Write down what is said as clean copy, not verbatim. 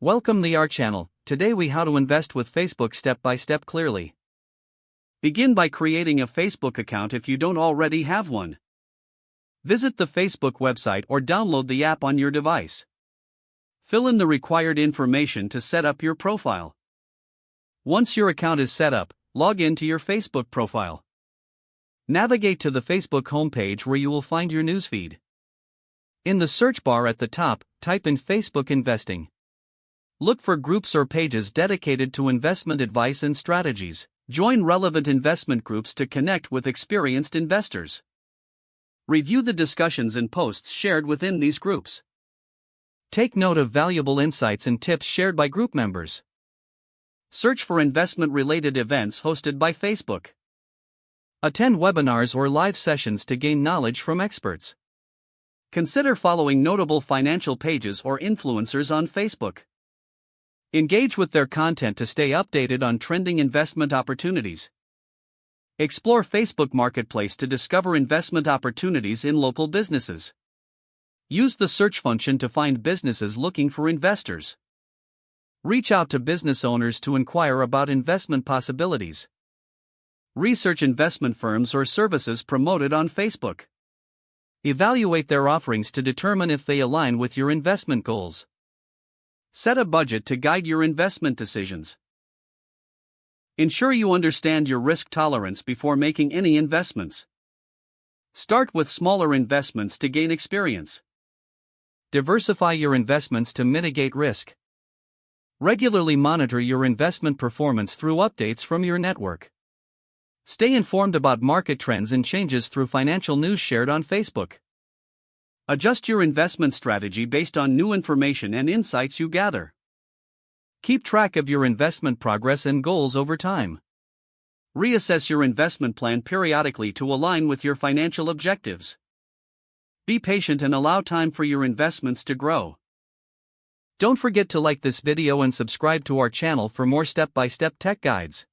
Welcome to our channel. Today we how to invest with Facebook step by step clearly. Begin by creating a Facebook account if you don't already have one. Visit the Facebook website or download the app on your device. Fill in the required information to set up your profile. Once your account is set up, log in to your Facebook profile. Navigate to the Facebook homepage where you will find your newsfeed. In the search bar at the top, type in Facebook Investing. Look for groups or pages dedicated to investment advice and strategies. Join relevant investment groups to connect with experienced investors. Review the discussions and posts shared within these groups. Take note of valuable insights and tips shared by group members. Search for investment-related events hosted by Facebook. Attend webinars or live sessions to gain knowledge from experts. Consider following notable financial pages or influencers on Facebook. Engage with their content to stay updated on trending investment opportunities. Explore Facebook Marketplace to discover investment opportunities in local businesses. Use the search function to find businesses looking for investors. Reach out to business owners to inquire about investment possibilities. Research investment firms or services promoted on Facebook. Evaluate their offerings to determine if they align with your investment goals. Set a budget to guide your investment decisions. Ensure you understand your risk tolerance before making any investments. Start with smaller investments to gain experience. Diversify your investments to mitigate risk. Regularly monitor your investment performance through updates from your network. Stay informed about market trends and changes through financial news shared on Facebook. Adjust your investment strategy based on new information and insights you gather. Keep track of your investment progress and goals over time. Reassess your investment plan periodically to align with your financial objectives. Be patient and allow time for your investments to grow. Don't forget to like this video and subscribe to our channel for more step-by-step tech guides.